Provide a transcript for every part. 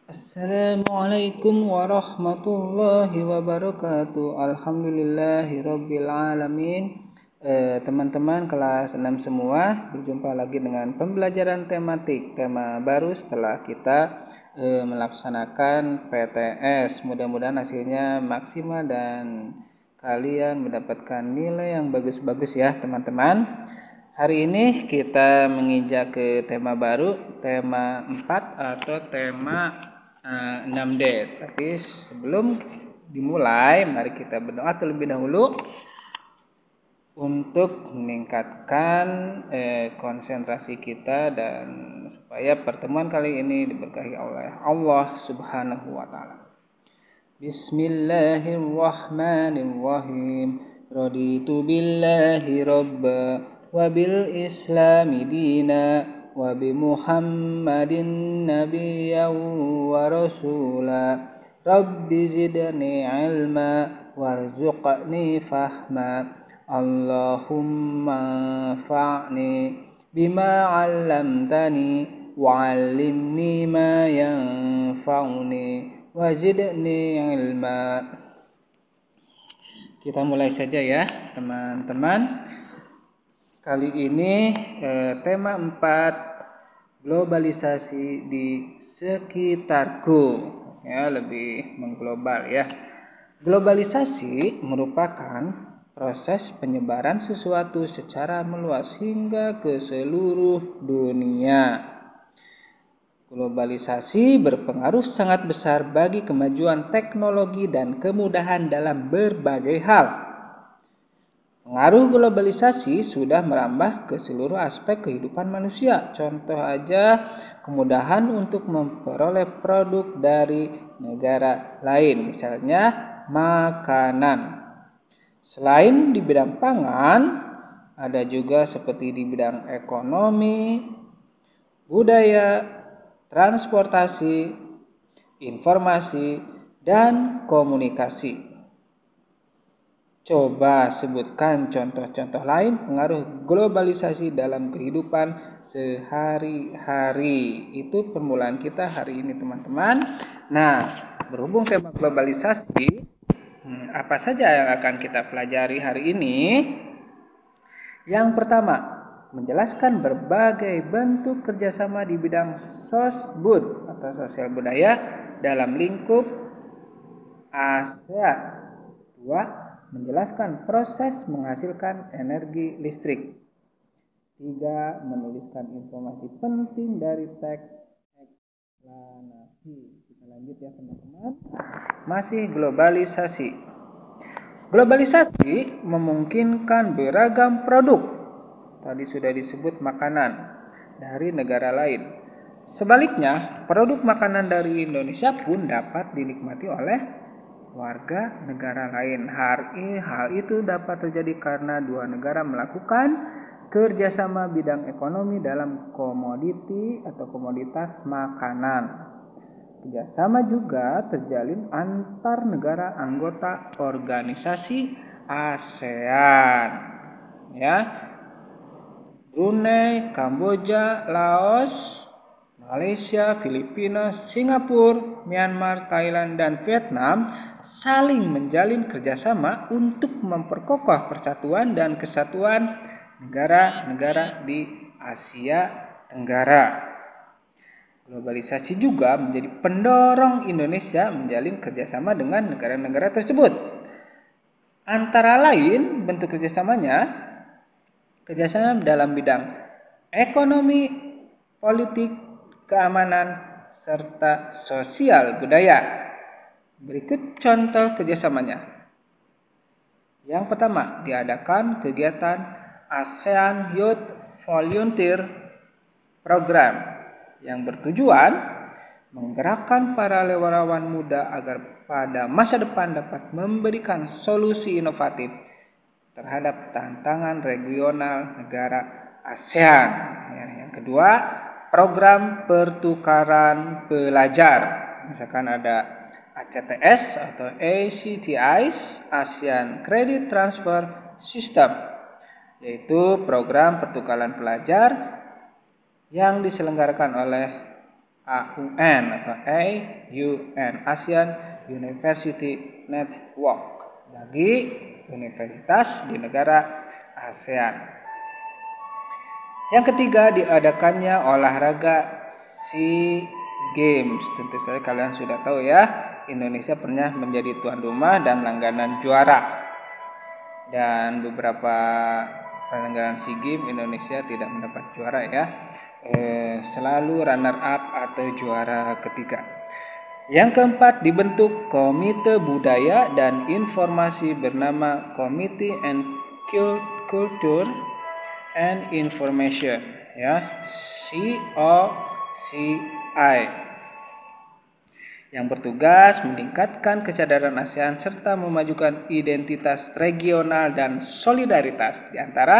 Assalamualaikum warahmatullahi wabarakatuh. Alhamdulillahirabbil alamin. Teman-teman kelas 6 semua, berjumpa lagi dengan pembelajaran tematik, tema baru setelah kita melaksanakan PTS. Mudah-mudahan hasilnya maksimal dan kalian mendapatkan nilai yang bagus-bagus ya, teman-teman. Hari ini kita menginjak ke tema baru, tema 4 atau tema 6D. Tapi sebelum dimulai, mari kita berdoa terlebih dahulu untuk meningkatkan konsentrasi kita dan supaya pertemuan kali ini diberkahi oleh Allah Subhanahu wa taala. Bismillahirrahmanirrahim. Raditu billahi rabba wa bil islami dina wa bi muhammadin nabiyyan wa rasula. Rabbi zidni ilma warzuqni fahma. Allahumma fa'ni bima 'allamtani wa 'allimni ma yanfa'uni wazidni ilma. Kita mulai saja ya teman-teman. Kali ini tema 4, globalisasi di sekitarku, ya, lebih mengglobal ya. Globalisasi merupakan proses penyebaran sesuatu secara meluas hingga ke seluruh dunia. Globalisasi berpengaruh sangat besar bagi kemajuan teknologi dan kemudahan dalam berbagai hal. Pengaruh globalisasi sudah merambah ke seluruh aspek kehidupan manusia. Contoh aja, kemudahan untuk memperoleh produk dari negara lain, misalnya makanan. Selain di bidang pangan, ada juga seperti di bidang ekonomi, budaya, transportasi, informasi, dan komunikasi. Coba sebutkan contoh-contoh lain pengaruh globalisasi dalam kehidupan sehari-hari. Itu permulaan kita hari ini, teman-teman. Nah, berhubung tema globalisasi, apa saja yang akan kita pelajari hari ini? Yang pertama, menjelaskan berbagai bentuk kerjasama di bidang sosbud atau sosial budaya dalam lingkup ASEAN. 2. Menjelaskan proses menghasilkan energi listrik. 3. Menuliskan informasi penting dari teks eksplanasi. Kita lanjut ya teman-teman. Masih globalisasi. Globalisasi memungkinkan beragam produk. Tadi sudah disebut makanan dari negara lain. Sebaliknya, produk makanan dari Indonesia pun dapat dinikmati oleh warga negara lain. Hal itu dapat terjadi karena dua negara melakukan kerjasama bidang ekonomi dalam komoditi atau komoditas makanan. Kerjasama juga terjalin antar negara anggota organisasi ASEAN, ya. Brunei, Kamboja, Laos, Malaysia, Filipina, Singapura, Myanmar, Thailand, dan Vietnam saling menjalin kerjasama untuk memperkokoh persatuan dan kesatuan negara-negara di Asia Tenggara. Globalisasi juga menjadi pendorong Indonesia menjalin kerjasama dengan negara-negara tersebut. Antara lain bentuk kerjasama dalam bidang ekonomi, politik, keamanan, serta sosial budaya. Berikut contoh kerjasamanya. Yang pertama, diadakan kegiatan ASEAN Youth Volunteer Program yang bertujuan menggerakkan para relawan muda agar pada masa depan dapat memberikan solusi inovatif terhadap tantangan regional negara ASEAN. Yang kedua, program pertukaran pelajar. Misalkan ada ACTS atau ACTIS, ASEAN Credit Transfer System, yaitu program pertukaran pelajar yang diselenggarakan oleh AUN atau AUN, ASEAN University Network, bagi universitas di negara ASEAN. Yang ketiga, diadakannya olahraga SEA Games. Tentu saja kalian sudah tahu ya, Indonesia pernah menjadi tuan rumah dan langganan juara. Dan beberapa penyelenggaraan SEA Games Indonesia tidak mendapat juara ya. Selalu runner up atau juara ketiga. Yang keempat, dibentuk Komite Budaya dan Informasi bernama Committee and Culture and Information ya, COCI, yang bertugas meningkatkan kesadaran ASEAN serta memajukan identitas regional dan solidaritas di antara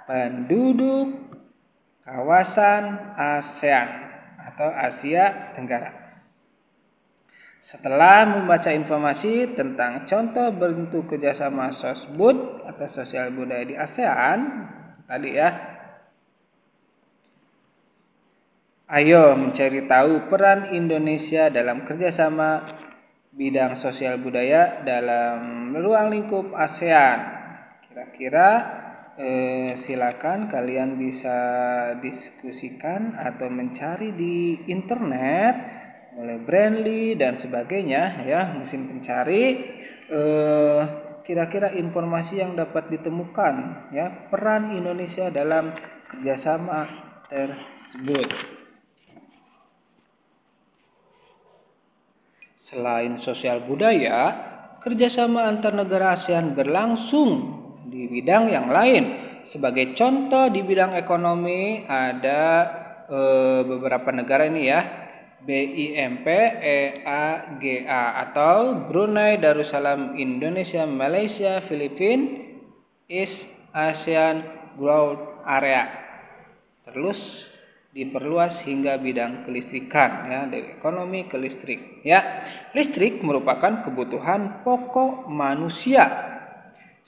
penduduk kawasan ASEAN atau Asia Tenggara. Setelah membaca informasi tentang contoh bentuk kerjasama SOSBUD atau sosial budaya di ASEAN tadi ya, ayo mencari tahu peran Indonesia dalam kerjasama bidang sosial budaya dalam ruang lingkup ASEAN. Kira-kira silakan kalian bisa diskusikan atau mencari di internet, mulai Brandly dan sebagainya ya, mesin pencari, kira-kira informasi yang dapat ditemukan ya, peran Indonesia dalam kerjasama tersebut. Selain sosial budaya, kerjasama antar negara ASEAN berlangsung di bidang yang lain. Sebagai contoh di bidang ekonomi ada beberapa negara ini ya, BIMP EAGA atau Brunei Darussalam Indonesia Malaysia Filipina East ASEAN Growth Area. Terus diperluas hingga bidang kelistrikan ya, dari ekonomi ke listrik ya. Listrik merupakan kebutuhan pokok manusia.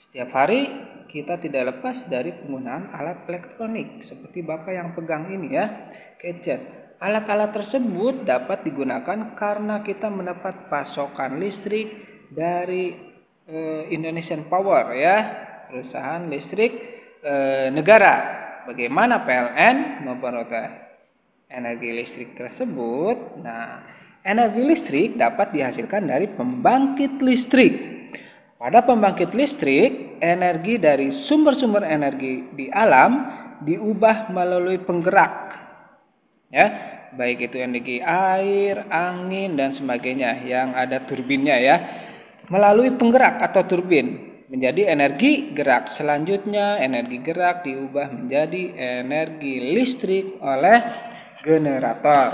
Setiap hari kita tidak lepas dari penggunaan alat elektronik seperti Bapak yang pegang ini ya, gadget. Alat-alat tersebut dapat digunakan karena kita mendapat pasokan listrik dari Indonesian Power ya, perusahaan listrik negara. Bagaimana PLN memperoleh energi listrik tersebut? Nah, energi listrik dapat dihasilkan dari pembangkit listrik. Pada pembangkit listrik, energi dari sumber-sumber energi di alam diubah melalui penggerak, ya, baik itu energi air, angin dan sebagainya yang ada turbinnya ya, melalui penggerak atau turbin menjadi energi gerak. Selanjutnya energi gerak diubah menjadi energi listrik oleh generator.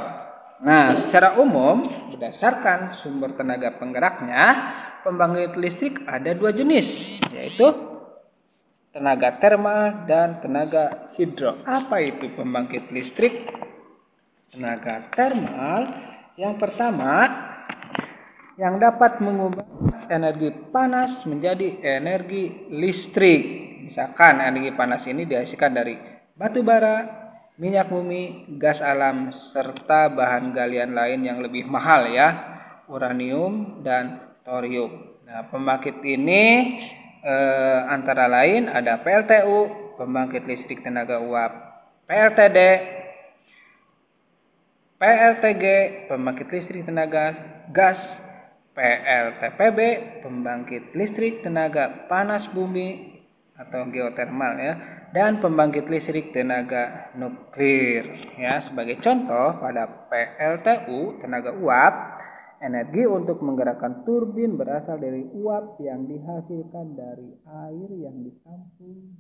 Nah, secara umum berdasarkan sumber tenaga penggeraknya, pembangkit listrik ada dua jenis, yaitu tenaga termal dan tenaga hidro. Apa itu pembangkit listrik? Tenaga termal yang pertama, yang dapat mengubah energi panas menjadi energi listrik. Misalkan energi panas ini dihasilkan dari batu bara, minyak bumi, gas alam, serta bahan galian lain yang lebih mahal ya, uranium dan thorium. Nah, pembangkit ini antara lain ada PLTU, pembangkit listrik tenaga uap, PLTD, PLTG, pembangkit listrik tenaga gas, PLTPB, pembangkit listrik tenaga panas bumi atau geotermal ya, dan pembangkit listrik tenaga nuklir ya. Sebagai contoh, pada PLTU tenaga uap, energi untuk menggerakkan turbin berasal dari uap yang dihasilkan dari air yang ditampung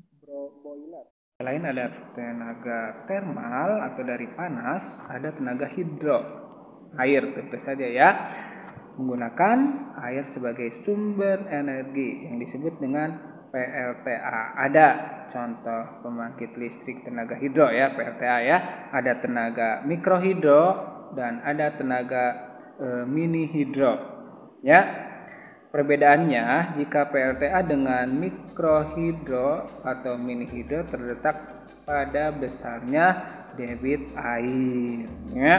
boiler. Selain ada tenaga termal atau dari panas, ada tenaga hidro, air tentu saja ya, menggunakan air sebagai sumber energi yang disebut dengan PLTA. Ada contoh pembangkit listrik tenaga hidro ya, PLTA ya, ada tenaga mikrohidro dan ada tenaga mini hidro ya. Perbedaannya, jika PLTA dengan mikrohidro atau mini hidro terletak pada besarnya debit air ya.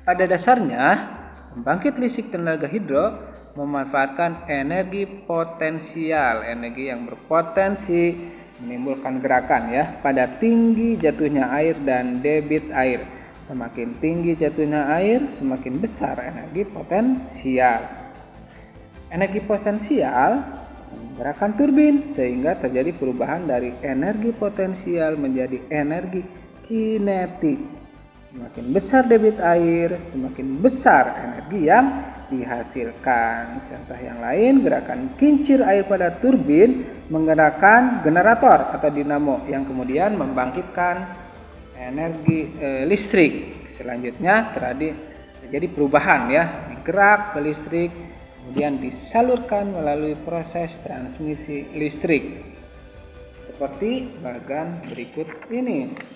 Pada dasarnya, pembangkit listrik tenaga hidro memanfaatkan energi potensial, energi yang berpotensi menimbulkan gerakan ya pada tinggi jatuhnya air dan debit air. Semakin tinggi jatuhnya air, semakin besar energi potensial. Energi potensial menggerakkan turbin sehingga terjadi perubahan dari energi potensial menjadi energi kinetik. Semakin besar debit air, semakin besar energi yang dihasilkan. Contoh yang lain, gerakan kincir air pada turbin menggerakkan generator atau dinamo yang kemudian membangkitkan energi listrik. Selanjutnya terjadi perubahan ya, digerak ke listrik, kemudian disalurkan melalui proses transmisi listrik. Seperti bagan berikut ini.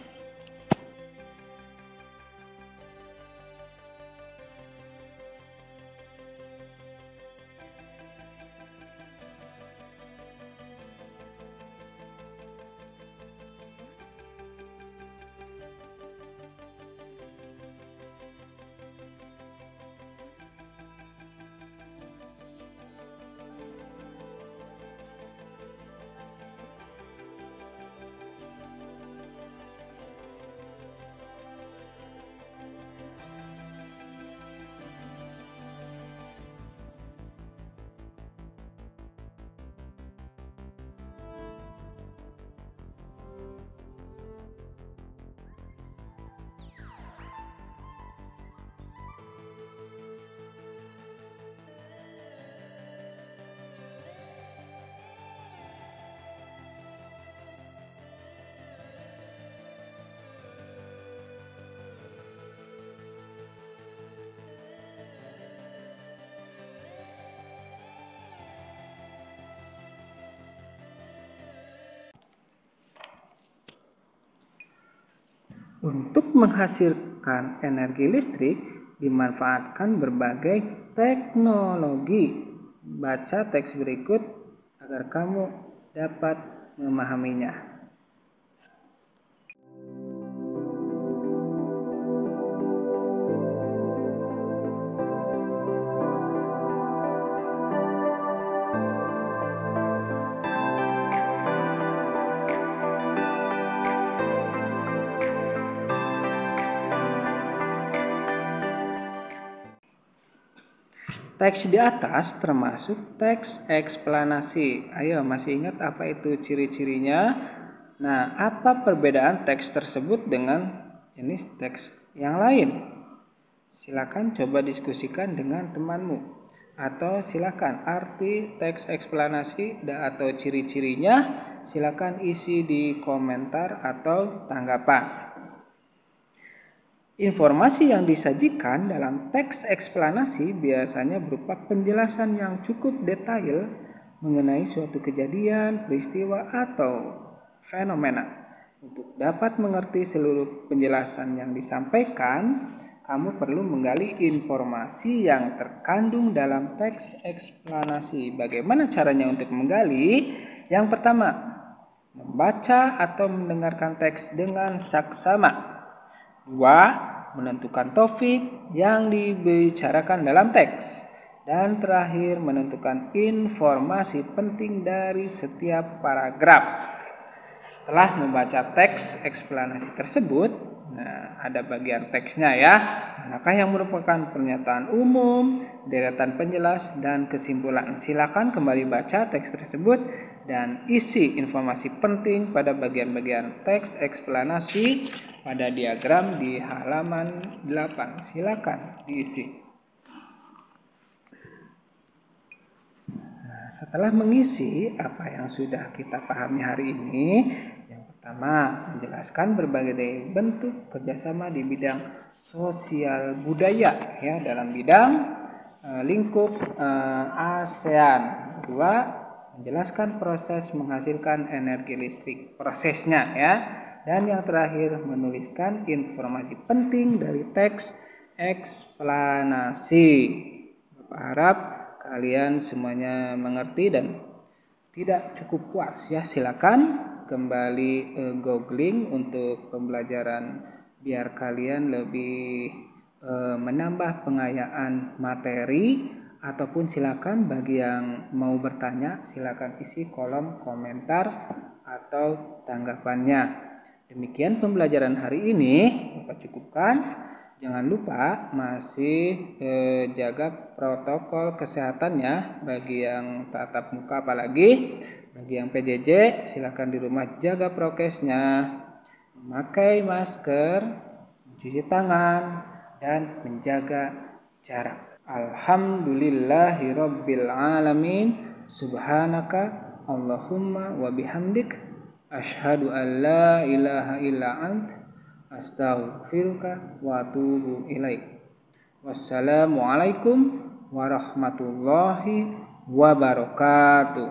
Untuk menghasilkan energi listrik dimanfaatkan berbagai teknologi. Baca teks berikut agar kamu dapat memahaminya. Teks di atas termasuk teks eksplanasi. Ayo, masih ingat apa itu ciri-cirinya? Nah, apa perbedaan teks tersebut dengan jenis teks yang lain? Silakan coba diskusikan dengan temanmu. Atau silakan arti teks eksplanasi atau ciri-cirinya silakan isi di komentar atau tanggapan. Informasi yang disajikan dalam teks eksplanasi biasanya berupa penjelasan yang cukup detail mengenai suatu kejadian, peristiwa, atau fenomena. Untuk dapat mengerti seluruh penjelasan yang disampaikan, kamu perlu menggali informasi yang terkandung dalam teks eksplanasi. Bagaimana caranya untuk menggali? Yang pertama, membaca atau mendengarkan teks dengan saksama. 2. Menentukan topik yang dibicarakan dalam teks. Dan terakhir, menentukan informasi penting dari setiap paragraf. Setelah membaca teks eksplanasi tersebut, ada bagian teksnya ya. Manakah yang merupakan pernyataan umum, deretan penjelas, dan kesimpulan. Silakan kembali baca teks tersebut dan isi informasi penting pada bagian-bagian teks eksplanasi pada diagram di halaman 8. Silakan diisi. Setelah mengisi apa yang sudah kita pahami hari ini, yang pertama menjelaskan berbagai bentuk kerjasama di bidang sosial budaya ya dalam bidang lingkup ASEAN. Kedua, menjelaskan proses menghasilkan energi listrik, prosesnya ya. Dan yang terakhir, menuliskan informasi penting dari teks eksplanasi. Bapak harap kalian semuanya mengerti dan tidak cukup puas ya. Silakan kembali googling untuk pembelajaran biar kalian lebih menambah pengayaan materi, ataupun silakan bagi yang mau bertanya silakan isi kolom komentar atau tanggapannya. Demikian pembelajaran hari ini, Bapak cukupkan. Jangan lupa masih jaga protokol kesehatannya bagi yang tatap muka, apalagi bagi yang PJJ silakan di rumah jaga prokesnya, memakai masker, mencuci tangan, dan menjaga jarak. Alhamdulillahirabbil alamin. Subhanaka Allahumma wa bihamdik asyhadu an la ilaha illa ant astaghfiruka wa atubu ilaik. Wassalamualaikum warahmatullahi wabarakatuh.